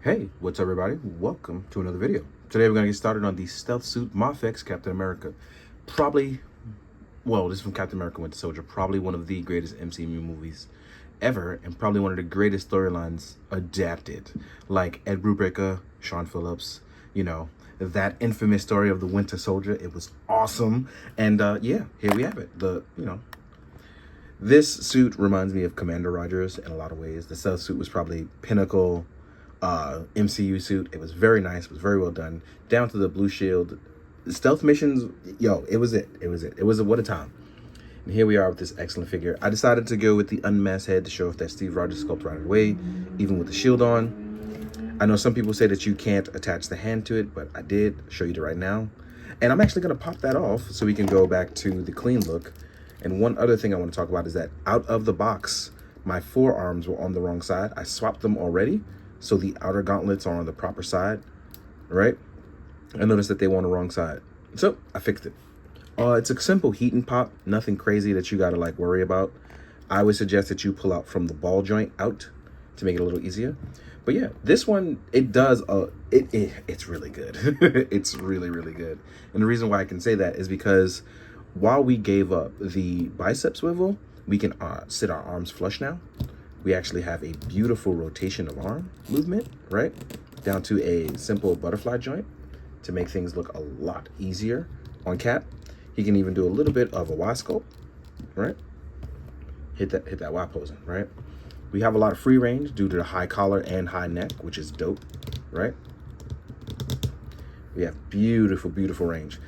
Hey, what's up everybody? Welcome to another video. Today we're going to get started on the stealth suit Mafex Captain America. This is from Captain America Winter Soldier, probably one of the greatest MCU movies ever, and probably one of the greatest storylines adapted. Like Ed Brubaker, Sean Phillips, that infamous story of the Winter Soldier. It was awesome. And yeah, here we have it. This suit reminds me of Commander Rogers in a lot of ways. The stealth suit was probably pinnacle MCU suit. It was very nice. It was very well done. Down to the blue shield. The stealth missions, it was it. It was what a time. And here we are with this excellent figure. I decided to go with the unmasked head to show off that Steve Rogers sculpt right away, even with the shield on. I know some people say that you can't attach the hand to it, but I did show you it right now. And I'm actually going to pop that off so we can go back to the clean look. And one other thing I want to talk about is that out of the box, my forearms were on the wrong side. I swapped them already, so the outer gauntlets are on the proper side, right? I noticed that they were on the wrong side, so I fixed it. It's a simple heat and pop, nothing crazy that you gotta worry about. I would suggest that you pull out from the ball joint out to make it a little easier. But yeah, this one, it does, it's really good. It's really, really good. And the reason why I can say that is because while we gave up the bicep swivel, we can sit our arms flush now. We actually have a beautiful rotation of arm movement, right? Down to a simple butterfly joint to make things look a lot easier on Cap. He can even do a little bit of a Y sculpt, right? Hit that Y posing, right? We have a lot of free range due to the high collar and high neck, which is dope, right? We have beautiful, beautiful range.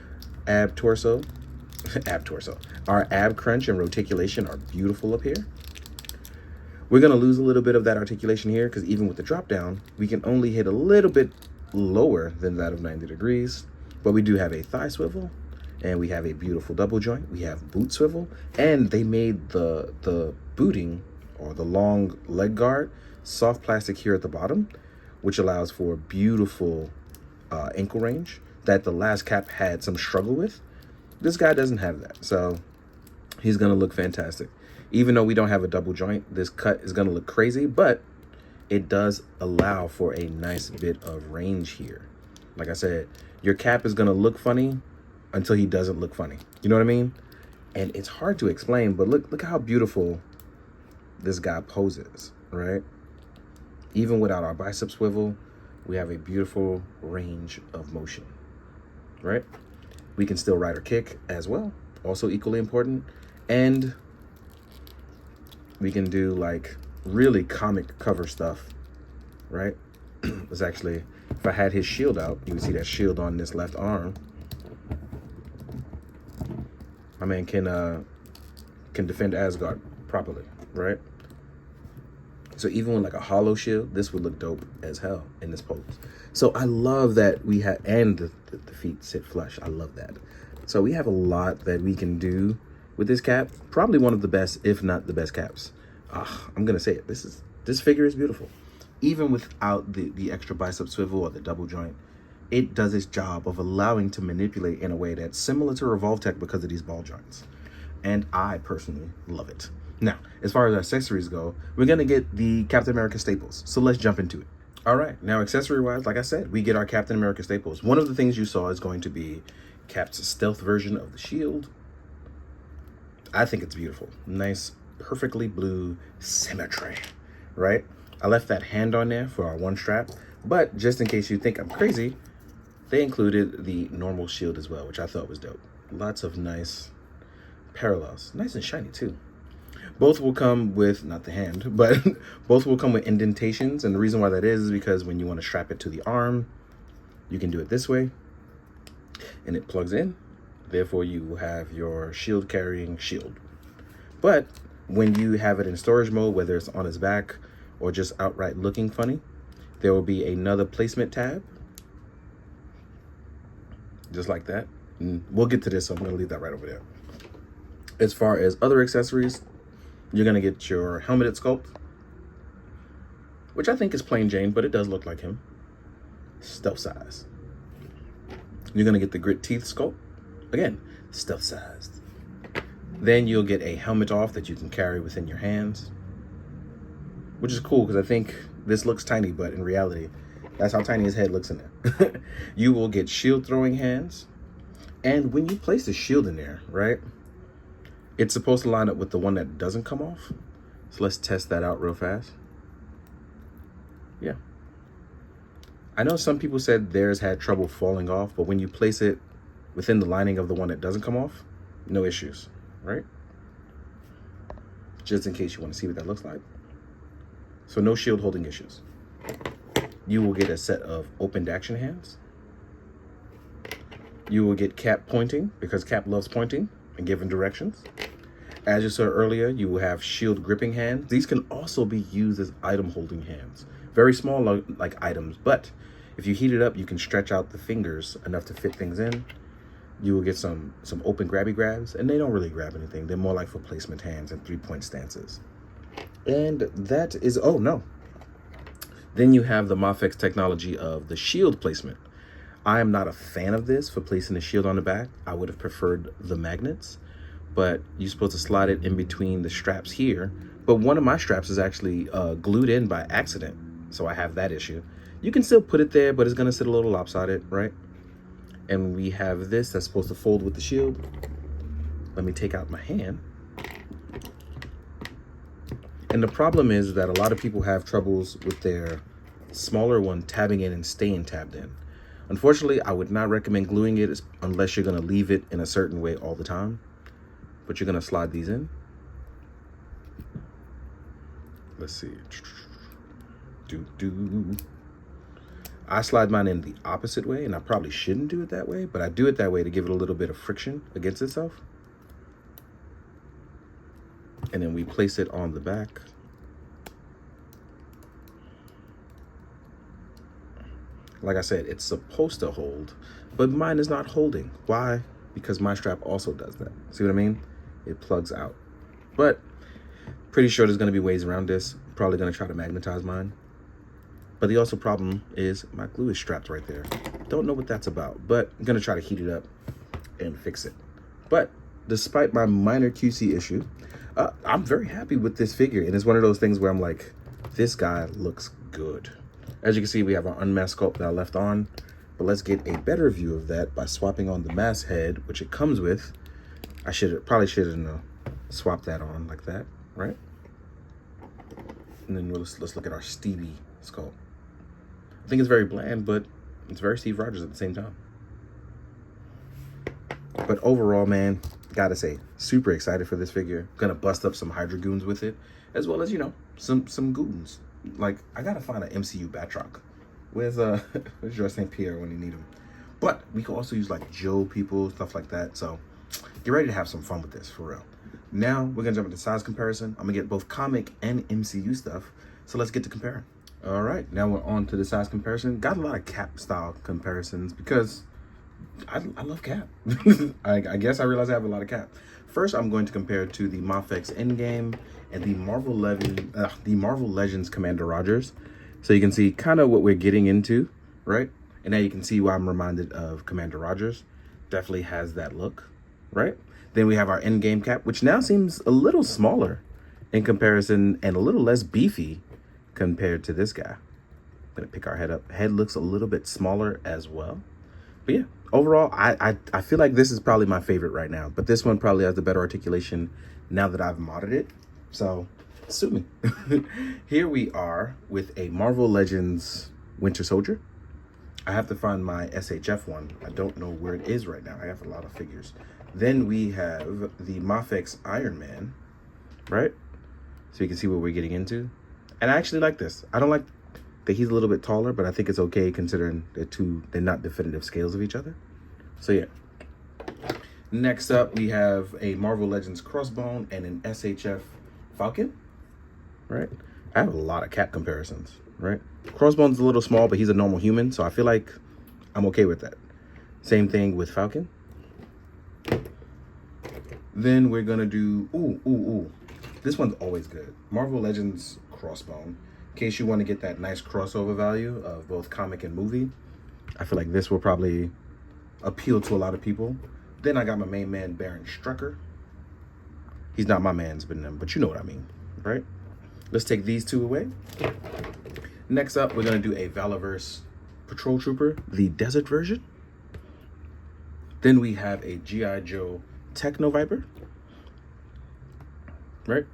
Ab torso. Our ab crunch and reticulation are beautiful up here. We're going to lose a little bit of that articulation here because even with the drop down, we can only hit a little bit lower than that of 90 degrees. But we do have a thigh swivel, and we have a beautiful double joint. We have boot swivel, and they made the booting or the long leg guard soft plastic here at the bottom, which allows for beautiful ankle range that the last Cap had some struggle with. This guy doesn't have that, so he's going to look fantastic. Even though we don't have a double joint, this cut is going to look crazy, but it does allow for a nice bit of range here. Like I said, your Cap is going to look funny until he doesn't look funny. You know what I mean? And it's hard to explain, but look how beautiful this guy poses, right? Even without our bicep swivel, we have a beautiful range of motion, right? We can still ride or kick as well, also equally important. And we can do really comic cover stuff, right? It's actually, if I had his shield out, you would see that shield on this left arm. My man can defend Asgard properly, right? So even with a hollow shield, this would look dope as hell in this pose. So I love that we have, and the feet sit flush. I love that. So we have a lot that we can do with this Cap. Probably one of the best, if not the best Caps. I'm gonna say it. This figure is beautiful. Even without the extra bicep swivel or the double joint, it does its job of allowing to manipulate in a way that's similar to Revolve Tech because of these ball joints. And I personally love it. Now, as far as our accessories go, we're gonna get the Captain America staples. So let's jump into it. All right, now accessory-wise, like I said, we get our Captain America staples. One of the things you saw is going to be Cap's stealth version of the shield. I think it's beautiful. Nice, perfectly blue symmetry, right? I left that hand on there for our one strap, but just in case you think I'm crazy, they included the normal shield as well, which I thought was dope. Lots of nice parallels. Nice and shiny, too. Both will come with, not the hand, but both will come with indentations. And the reason why that is because when you want to strap it to the arm, you can do it this way. And it plugs in. Therefore, you have your shield carrying shield. But when you have it in storage mode, whether it's on his back or just outright looking funny, there will be another placement tab. Just like that. And we'll get to this, so I'm going to leave that right over there. As far as other accessories, you're going to get your helmeted sculpt, which I think is plain Jane, but it does look like him. Stealth size. You're going to get the grit teeth sculpt. Again, stealth sized. Then you'll get a helmet off that you can carry within your hands, which is cool because I think this looks tiny, but in reality, That's how tiny his head looks in there. You will get shield throwing hands. And when you place the shield in there, right, it's supposed to line up with the one that doesn't come off. So let's test that out real fast. Yeah. I know some people said theirs had trouble falling off, but when you place it within the lining of the one that doesn't come off, no issues, right? Just in case you want to see what that looks like. So no shield holding issues. You will get a set of opened action hands. You will get Cap pointing, because Cap loves pointing and giving directions. As you saw earlier, you will have shield gripping hands. These can also be used as item holding hands. Very small like items, but if you heat it up, you can stretch out the fingers enough to fit things in. You will get some open grabby grabs, and they don't really grab anything. They're more like for placement hands and 3-point stances. And that is, oh no. Then you have the Mafex technology of the shield placement. I am not a fan of this for placing the shield on the back. I would have preferred the magnets, but you're supposed to slide it in between the straps here. But one of my straps is actually glued in by accident, so I have that issue. You can still put it there, but it's gonna sit a little lopsided, right? And we have this that's supposed to fold with the shield. Let me take out my hand. And the problem is that a lot of people have troubles with their smaller one tabbing in and staying tabbed in. Unfortunately, I would not recommend gluing it unless you're gonna leave it in a certain way all the time. But you're gonna slide these in. Let's see. I slide mine in the opposite way, and I probably shouldn't do it that way, but I do it that way to give it a little bit of friction against itself. And then we place it on the back. Like I said, it's supposed to hold, but mine is not holding. Why? Because my strap also does that. See what I mean? It plugs out. But pretty sure there's gonna be ways around this. Probably gonna try to magnetize mine. But the also problem is my glue is strapped right there. Don't know what that's about, but I'm gonna try to heat it up and fix it. But despite my minor QC issue, I'm very happy with this figure. And it's one of those things where I'm like, this guy looks good. As you can see, we have our unmasked sculpt now left on, but let's get a better view of that by swapping on the mask head, which it comes with. I probably should have swapped that on like that, right? And then let's look at our Stevie sculpt. I think it's very bland, but it's very Steve Rogers at the same time. But overall, man, gotta say, super excited for this figure. Gonna bust up some Hydra goons with it, as well as, you know, some goons. Like, I gotta find an MCU Batroc. Where's George St. Pierre when you need him? But we can also use like Joe people, stuff like that. So get ready to have some fun with this, for real. Now we're gonna jump into size comparison. I'm gonna get both comic and MCU stuff. So let's get to comparing. All right, now we're on to the size comparison. Got a lot of Cap style comparisons because I love Cap. I guess I realize I have a lot of Cap. First, I'm going to compare to the Mafex Endgame and the Marvel Legends Commander Rogers. So you can see kind of what we're getting into, right? And now you can see why I'm reminded of Commander Rogers. Definitely has that look, right? Then we have our Endgame Cap, which now seems a little smaller in comparison and a little less beefy compared to this guy. I'm gonna pick our head up. Head looks a little bit smaller as well. But yeah, overall, I feel like this is probably my favorite right now, but this one probably has the better articulation now that I've modded it. So sue me. Here we are with a Marvel Legends Winter Soldier. I have to find my SHF one. I don't know where it is right now. I have a lot of figures. Then we have the Mafex Iron Man, right? So you can see what we're getting into. And I actually like this. I don't like that he's a little bit taller, but I think it's okay considering they're not definitive scales of each other. So yeah. Next up, we have a Marvel Legends Crossbone and an SHF Falcon, right? I have a lot of Cap comparisons, right? Crossbone's a little small, but he's a normal human, so I feel like I'm okay with that. Same thing with Falcon. Then we're gonna do, this one's always good. Marvel Legends Crossbone. In case you want to get that nice crossover value of both comic and movie, I feel like this will probably appeal to a lot of people. Then I got my main man, Baron Strucker. He's not my man's, but you know what I mean, right? Let's take these two away. Next up, we're gonna do a Valorverse Patrol Trooper, the desert version. Then we have a G.I. Joe Techno Viper, right?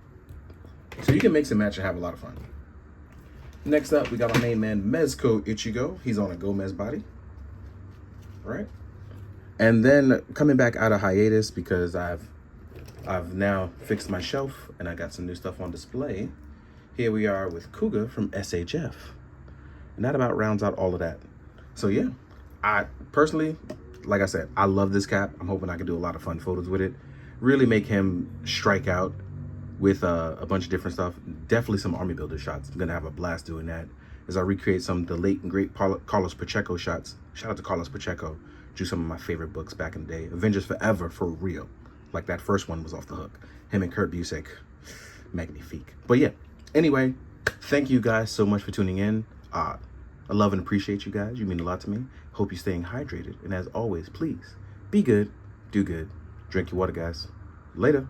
So you can mix and match and have a lot of fun. Next up, we got our main man, Mezco Ichigo. He's on a Gomez body, right? And then coming back out of hiatus because I've now fixed my shelf and I got some new stuff on display. Here we are with Kuga from SHF. And that about rounds out all of that. So yeah, I personally, like I said, I love this cap. I'm hoping I can do a lot of fun photos with it. Really make him strike out with a bunch of different stuff. Definitely some army builder shots. I'm gonna have a blast doing that as I recreate some of the late and great Carlos Pacheco shots. Shout out to Carlos Pacheco. Drew some of my favorite books back in the day. Avengers Forever, for real. Like that first one was off the hook. Him and Kurt Busiek, magnifique. But yeah, anyway, thank you guys so much for tuning in. I love and appreciate you guys. You mean a lot to me. Hope you're staying hydrated. And as always, please be good, do good, drink your water, guys. Later.